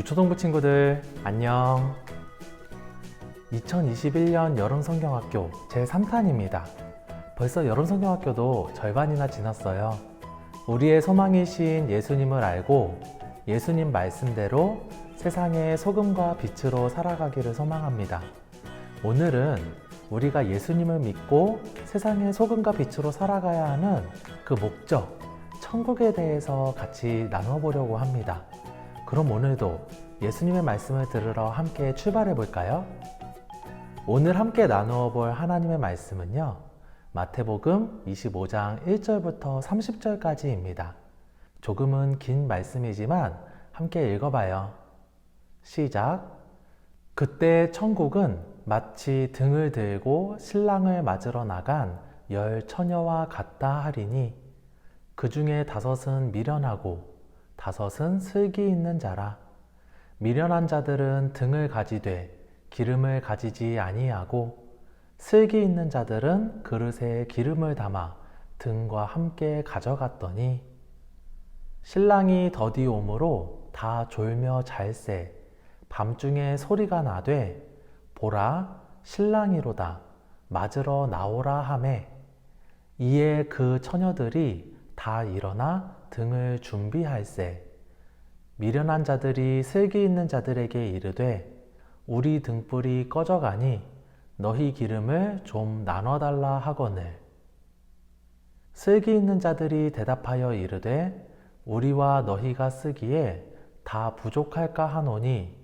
유초동부 친구들 안녕. 2021년 여름성경학교 제3탄입니다. 벌써 여름성경학교도 절반이나 지났어요. 우리의 소망이신 예수님을 알고 예수님 말씀대로 세상의 소금과 빛으로 살아가기를 소망합니다. 오늘은 우리가 예수님을 믿고 세상의 소금과 빛으로 살아가야 하는 그 목적, 천국에 대해서 같이 나눠보려고 합니다. 그럼 오늘도 예수님의 말씀을 들으러 함께 출발해 볼까요? 오늘 함께 나누어 볼 하나님의 말씀은요, 마태복음 25장 1절부터 30절까지입니다. 조금은 긴 말씀이지만 함께 읽어봐요. 시작. 그때 천국은 마치 등을 들고 신랑을 맞으러 나간 10 처녀와 같다 하리니 그 중에 5은 미련하고 5은 슬기 있는 자라. 미련한 자들은 등을 가지되 기름을 가지지 아니하고 슬기 있는 자들은 그릇에 기름을 담아 등과 함께 가져갔더니 신랑이 더디 오므로 다 졸며 잘새 밤중에 소리가 나되 보라 신랑이로다 맞으러 나오라 하매 이에 그 처녀들이 다 일어나 등을 준비할세 미련한 자들이 슬기 있는 자들에게 이르되 우리 등불이 꺼져가니 너희 기름을 좀 나눠달라 하거늘 슬기 있는 자들이 대답하여 이르되 우리와 너희가 쓰기에 다 부족할까 하노니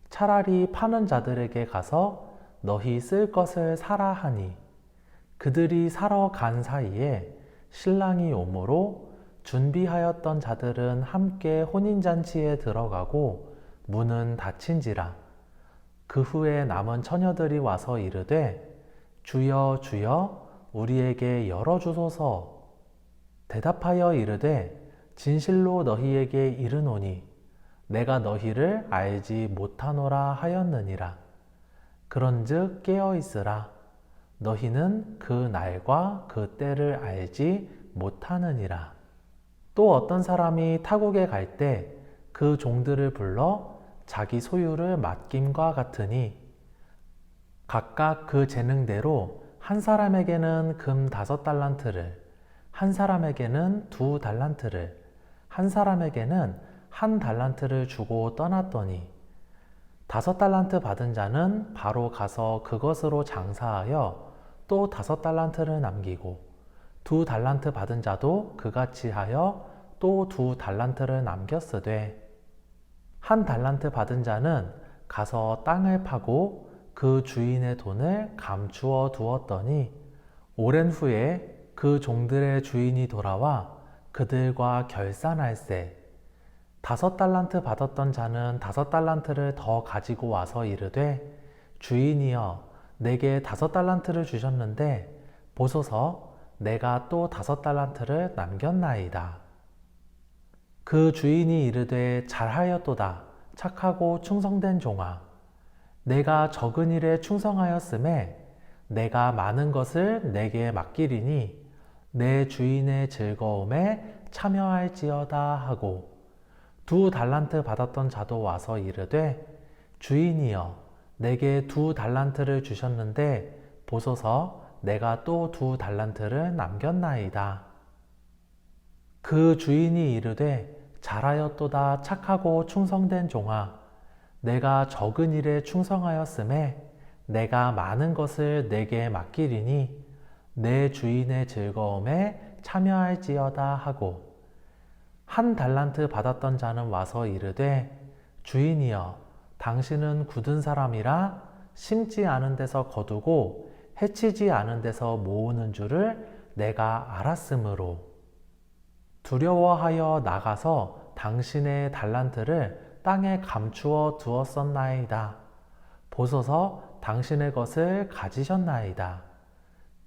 차라리 파는 자들에게 가서 너희 쓸 것을 사라 하니 그들이 사러 간 사이에 신랑이 오므로 준비하였던 자들은 함께 혼인잔치에 들어가고 문은 닫힌지라. 그 후에 남은 처녀들이 와서 이르되 주여 주여 우리에게 열어주소서. 대답하여 이르되 진실로 너희에게 이르노니 내가 너희를 알지 못하노라 하였느니라. 그런즉 깨어있으라. 너희는 그 날과 그 때를 알지 못하느니라. 또 어떤 사람이 타국에 갈 때 그 종들을 불러 자기 소유를 맡김과 같으니 각각 그 재능대로 한 사람에게는 금 5달란트를, 한 사람에게는 2달란트를, 한 사람에게는 1달란트를 주고 떠났더니 5달란트 받은 자는 바로 가서 그것으로 장사하여 또 5달란트를 남기고 2달란트 받은 자도 그같이 하여 또 2달란트를 남겼으되 1달란트 받은 자는 가서 땅을 파고 그 주인의 돈을 감추어 두었더니 오랜 후에 그 종들의 주인이 돌아와 그들과 결산할세 5달란트 받았던 자는 5달란트를 더 가지고 와서 이르되 주인이여 내게 5달란트를 주셨는데 보소서 내가 또 5달란트를 남겼나이다. 그 주인이 이르되 잘하였도다 착하고 충성된 종아 내가 적은 일에 충성하였음에 내가 많은 것을 내게 맡기리니 내 주인의 즐거움에 참여할지어다 하고 2달란트 받았던 자도 와서 이르되 주인이여 내게 2달란트를 주셨는데 보소서 내가 또 2달란트를 남겼나이다. 그 주인이 이르되 잘하였도다 착하고 충성된 종아 내가 적은 일에 충성하였음에 내가 많은 것을 내게 맡기리니 내 주인의 즐거움에 참여할지어다 하고 1달란트 받았던 자는 와서 이르되 주인이여 당신은 굳은 사람이라 심지 않은 데서 거두고 해치지 않은 데서 모으는 줄을 내가 알았으므로 두려워하여 나가서 당신의 달란트를 땅에 감추어 두었었나이다. 보소서 당신의 것을 가지셨나이다.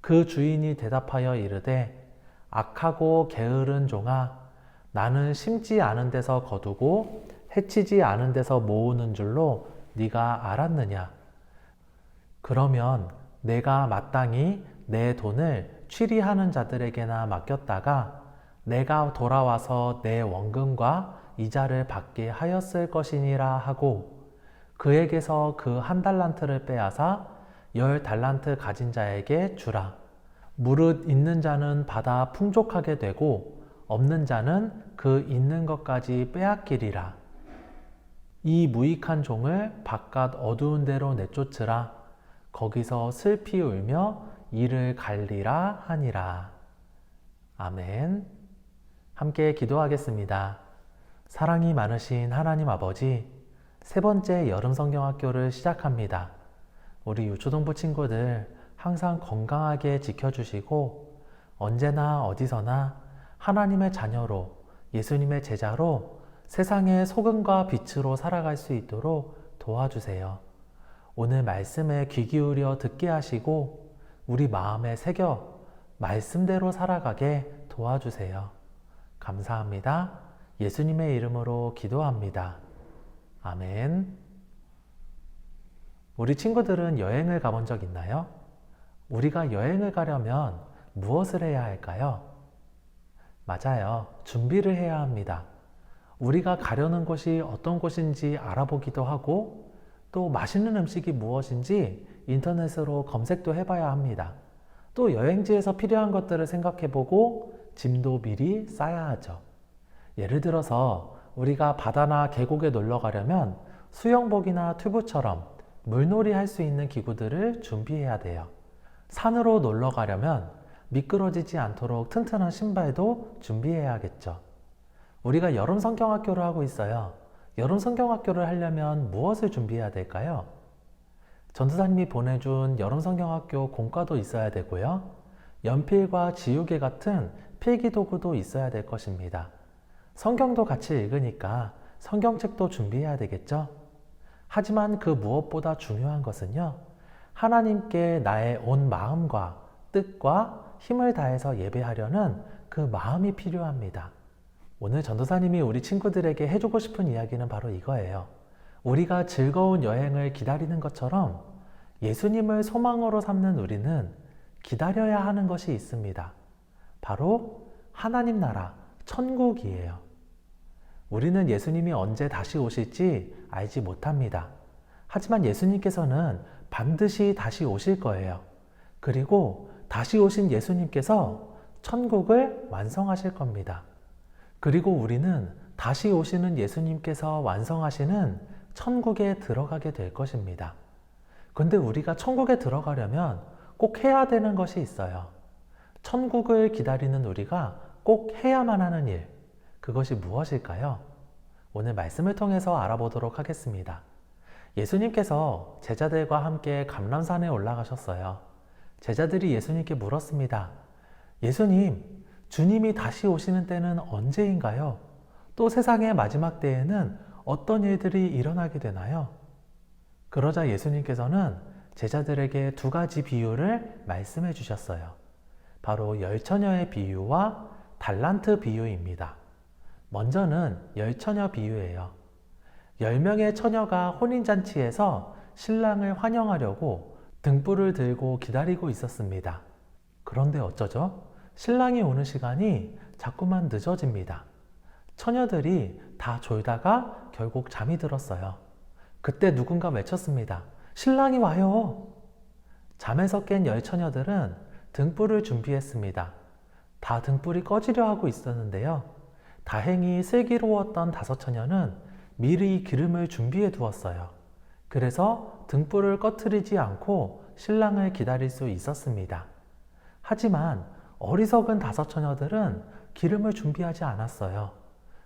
그 주인이 대답하여 이르되 악하고 게으른 종아 나는 심지 않은 데서 거두고 해치지 않은 데서 모으는 줄로 네가 알았느냐? 그러면 내가 마땅히 내 돈을 취리하는 자들에게나 맡겼다가 내가 돌아와서 내 원금과 이자를 받게 하였을 것이니라 하고 그에게서 그 1달란트를 빼앗아 10달란트 가진 자에게 주라. 무릇 있는 자는 받아 풍족하게 되고 없는 자는 그 있는 것까지 빼앗기리라. 이 무익한 종을 바깥 어두운 데로 내쫓으라. 거기서 슬피 울며 이를 갈리라 하니라. 아멘. 함께 기도하겠습니다. 사랑이 많으신 하나님 아버지, 세 번째 여름 성경학교를 시작합니다. 우리 유초동부 친구들 항상 건강하게 지켜주시고 언제나 어디서나 하나님의 자녀로 예수님의 제자로 세상의 소금과 빛으로 살아갈 수 있도록 도와주세요. 오늘 말씀에 귀 기울여 듣게 하시고 우리 마음에 새겨 말씀대로 살아가게 도와주세요. 감사합니다. 예수님의 이름으로 기도합니다. 아멘. 우리 친구들은 여행을 가본 적 있나요? 우리가 여행을 가려면 무엇을 해야 할까요? 맞아요. 준비를 해야 합니다. 우리가 가려는 곳이 어떤 곳인지 알아보기도 하고 또 맛있는 음식이 무엇인지 인터넷으로 검색도 해봐야 합니다. 또 여행지에서 필요한 것들을 생각해보고 짐도 미리 싸야 하죠. 예를 들어서 우리가 바다나 계곡에 놀러 가려면 수영복이나 튜브처럼 물놀이 할 수 있는 기구들을 준비해야 돼요. 산으로 놀러 가려면 미끄러지지 않도록 튼튼한 신발도 준비해야겠죠. 우리가 여름 성경학교를 하고 있어요. 여름 성경학교를 하려면 무엇을 준비해야 될까요? 전도사님이 보내준 여름 성경학교 공과도 있어야 되고요. 연필과 지우개 같은 필기도구도 있어야 될 것입니다. 성경도 같이 읽으니까 성경책도 준비해야 되겠죠? 하지만 그 무엇보다 중요한 것은요. 하나님께 나의 온 마음과 뜻과 힘을 다해서 예배하려는 그 마음이 필요합니다. 오늘 전도사님이 우리 친구들에게 해주고 싶은 이야기는 바로 이거예요. 우리가 즐거운 여행을 기다리는 것처럼 예수님을 소망으로 삼는 우리는 기다려야 하는 것이 있습니다. 바로 하나님 나라, 천국이에요. 우리는 예수님이 언제 다시 오실지 알지 못합니다. 하지만 예수님께서는 반드시 다시 오실 거예요. 그리고 다시 오신 예수님께서 천국을 완성하실 겁니다. 그리고 우리는 다시 오시는 예수님께서 완성하시는 천국에 들어가게 될 것입니다. 근데 우리가 천국에 들어가려면 꼭 해야 되는 것이 있어요. 천국을 기다리는 우리가 꼭 해야만 하는 일, 그것이 무엇일까요? 오늘 말씀을 통해서 알아보도록 하겠습니다. 예수님께서 제자들과 함께 감람산에 올라가셨어요. 제자들이 예수님께 물었습니다. 예수님, 주님이 다시 오시는 때는 언제인가요? 또 세상의 마지막 때에는 어떤 일들이 일어나게 되나요? 그러자 예수님께서는 제자들에게 2가지 비유를 말씀해 주셨어요. 바로 열처녀의 비유와 달란트 비유입니다. 먼저는 열처녀 비유예요. 10명의 처녀가 혼인잔치에서 신랑을 환영하려고 등불을 들고 기다리고 있었습니다. 그런데 어쩌죠? 신랑이 오는 시간이 자꾸만 늦어집니다. 처녀들이 다 졸다가 결국 잠이 들었어요. 그때 누군가 외쳤습니다. 신랑이 와요! 잠에서 깬 열처녀들은 등불을 준비했습니다. 다 등불이 꺼지려 하고 있었는데요. 다행히 슬기로웠던 5처녀는 미리 기름을 준비해 두었어요. 그래서 등불을 꺼트리지 않고 신랑을 기다릴 수 있었습니다. 하지만 어리석은 5처녀들은 기름을 준비하지 않았어요.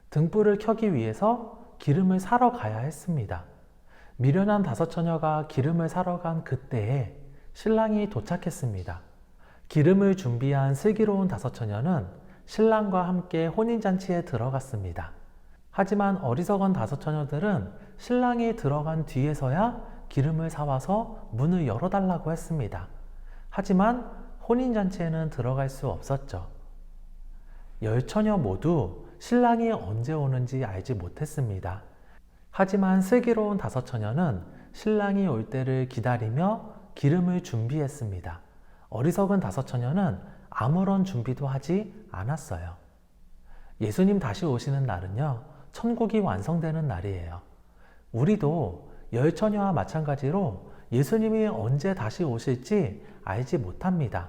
등불을 켜기 위해서 기름을 사러 가야 했습니다. 미련한 5처녀가 기름을 사러 간 그때에 신랑이 도착했습니다. 기름을 준비한 슬기로운 5처녀는 신랑과 함께 혼인잔치에 들어갔습니다. 하지만 어리석은 5처녀들은 신랑이 들어간 뒤에서야 기름을 사와서 문을 열어달라고 했습니다. 하지만 혼인잔치에는 들어갈 수 없었죠. 10처녀 모두 신랑이 언제 오는지 알지 못했습니다. 하지만 슬기로운 5처녀는 신랑이 올 때를 기다리며 기름을 준비했습니다. 어리석은 5처녀는 아무런 준비도 하지 않았어요. 예수님 다시 오시는 날은요, 천국이 완성되는 날이에요. 우리도 열처녀와 마찬가지로 예수님이 언제 다시 오실지 알지 못합니다.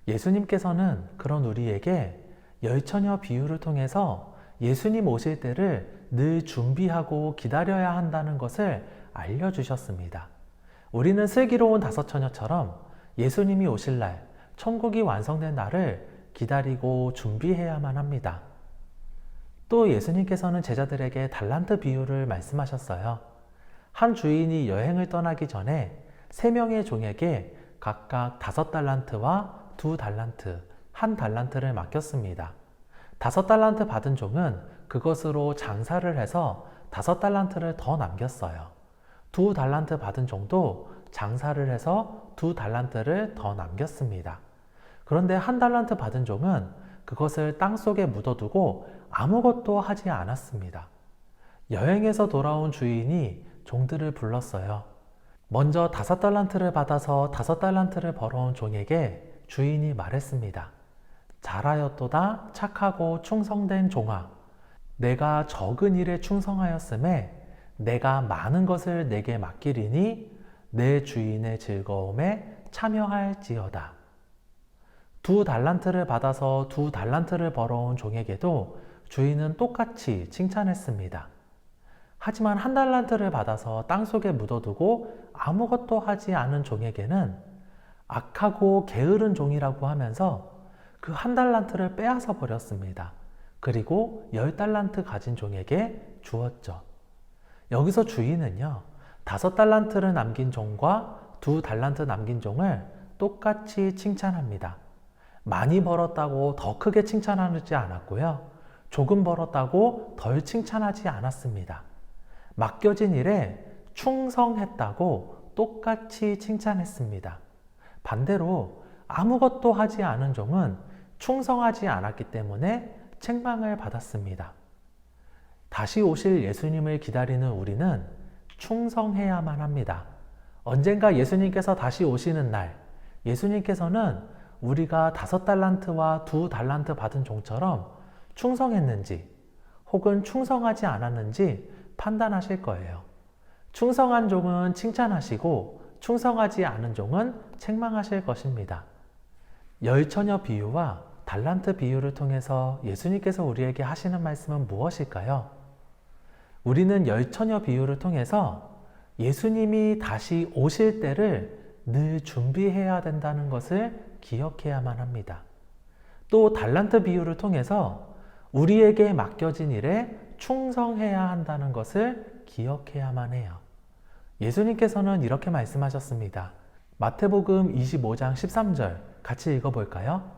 예수님께서는 그런 우리에게 열처녀 비유를 통해서 예수님 오실 때를 늘 준비하고 기다려야 한다는 것을 알려주셨습니다. 우리는 슬기로운 다섯 처녀처럼 예수님이 오실 날, 천국이 완성된 날을 기다리고 준비해야만 합니다. 또 예수님께서는 제자들에게 달란트 비유를 말씀하셨어요. 한 주인이 여행을 떠나기 전에 3명의 종에게 각각 5달란트와 2달란트, 1달란트를 맡겼습니다. 5달란트 받은 종은 그것으로 장사를 해서 5달란트를 더 남겼어요. 2달란트 받은 종도 장사를 해서 2달란트를 더 남겼습니다. 그런데 1달란트 받은 종은 그것을 땅속에 묻어두고 아무것도 하지 않았습니다. 여행에서 돌아온 주인이 종들을 불렀어요. 먼저 5달란트를 받아서 5달란트를 벌어온 종에게 주인이 말했습니다. 잘하였도다 착하고 충성된 종아, 내가 적은 일에 충성하였음에 내가 많은 것을 내게 맡기리니 내 주인의 즐거움에 참여할지어다. 2달란트를 받아서 2달란트를 벌어온 종에게도 주인은 똑같이 칭찬했습니다. 하지만 1달란트를 받아서 땅속에 묻어두고 아무것도 하지 않은 종에게는 악하고 게으른 종이라고 하면서 그 1달란트를 빼앗아 버렸습니다. 그리고 10달란트 가진 종에게 주었죠. 여기서 주인은요, 5달란트를 남긴 종과 2달란트 남긴 종을 똑같이 칭찬합니다. 많이 벌었다고 더 크게 칭찬하지 않았고요. 조금 벌었다고 덜 칭찬하지 않았습니다. 맡겨진 일에 충성했다고 똑같이 칭찬했습니다. 반대로 아무것도 하지 않은 종은 충성하지 않았기 때문에 책망을 받았습니다. 다시 오실 예수님을 기다리는 우리는 충성해야만 합니다. 언젠가 예수님께서 다시 오시는 날, 예수님께서는 우리가 5달란트와 2달란트 받은 종처럼 충성했는지 혹은 충성하지 않았는지 판단하실 거예요. 충성한 종은 칭찬하시고 충성하지 않은 종은 책망하실 것입니다. 열처녀 비유와 달란트 비유를 통해서 예수님께서 우리에게 하시는 말씀은 무엇일까요? 우리는 열처녀 비유를 통해서 예수님이 다시 오실 때를 늘 준비해야 된다는 것을 기억해야만 합니다. 또 달란트 비유를 통해서 우리에게 맡겨진 일에 충성해야 한다는 것을 기억해야만 해요. 예수님께서는 이렇게 말씀하셨습니다. 마태복음 25장 13절 같이 읽어볼까요?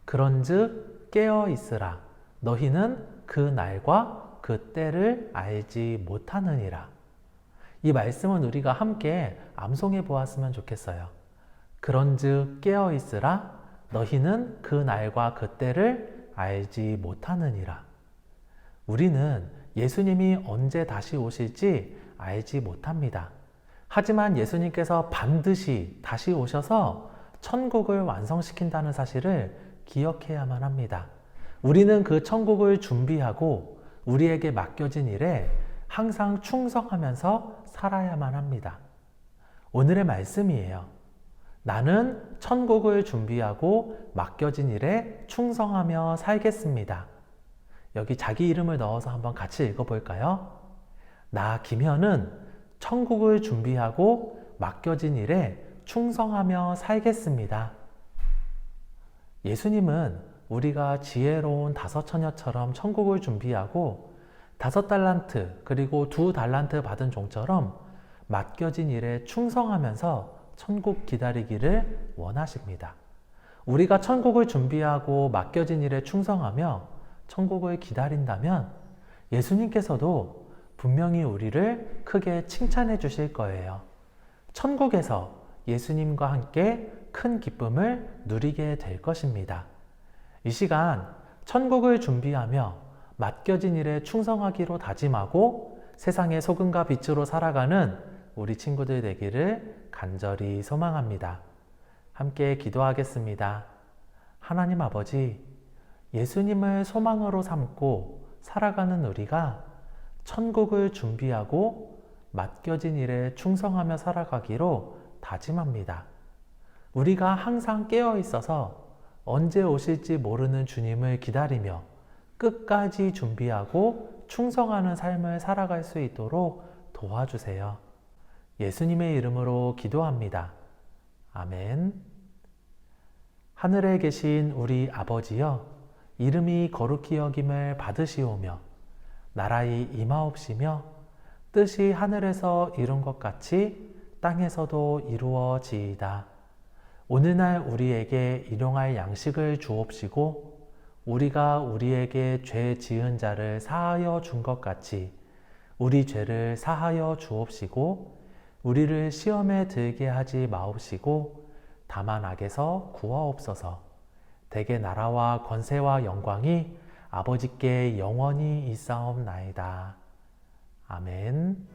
그런즉 깨어 있으라. 너희는 그 날과 그 때를 알지 못하느니라. 이 말씀은 우리가 함께 암송해 보았으면 좋겠어요. 그런즉 깨어 있으라. 너희는 그 날과 그 때를 알지 못하느니라. 우리는 예수님이 언제 다시 오실지 알지 못합니다. 하지만 예수님께서 반드시 다시 오셔서 천국을 완성시킨다는 사실을 기억해야만 합니다. 우리는 그 천국을 준비하고 우리에게 맡겨진 일에 항상 충성하면서 살아야만 합니다. 오늘의 말씀이에요. 나는 천국을 준비하고 맡겨진 일에 충성하며 살겠습니다. 여기 자기 이름을 넣어서 한번 같이 읽어볼까요? 나 김현은 천국을 준비하고 맡겨진 일에 충성하며 살겠습니다. 예수님은 우리가 지혜로운 5처녀처럼 천국을 준비하고 5달란트 그리고 2달란트 받은 종처럼 맡겨진 일에 충성하면서 천국 기다리기를 원하십니다. 우리가 천국을 준비하고 맡겨진 일에 충성하며 천국을 기다린다면 예수님께서도 분명히 우리를 크게 칭찬해 주실 거예요. 천국에서 예수님과 함께 큰 기쁨을 누리게 될 것입니다. 이 시간 천국을 준비하며 맡겨진 일에 충성하기로 다짐하고 세상의 소금과 빛으로 살아가는 우리 친구들 되기를 간절히 소망합니다. 함께 기도하겠습니다. 하나님 아버지, 예수님을 소망으로 삼고 살아가는 우리가 천국을 준비하고 맡겨진 일에 충성하며 살아가기로 다짐합니다. 우리가 항상 깨어 있어서 언제 오실지 모르는 주님을 기다리며 끝까지 준비하고 충성하는 삶을 살아갈 수 있도록 도와주세요. 예수님의 이름으로 기도합니다. 아멘. 하늘에 계신 우리 아버지여, 이름이 거룩히 여김을 받으시오며 나라의 임하옵시며 뜻이 하늘에서 이룬 것 같이 땅에서도 이루어지이다. 오늘날 우리에게 일용할 양식을 주옵시고 우리가 우리에게 죄 지은 자를 사하여 준 것 같이 우리 죄를 사하여 주옵시고 우리를 시험에 들게 하지 마옵시고 다만 악에서 구하옵소서. 대개 나라와 권세와 영광이 아버지께 영원히 있사옵나이다. 아멘.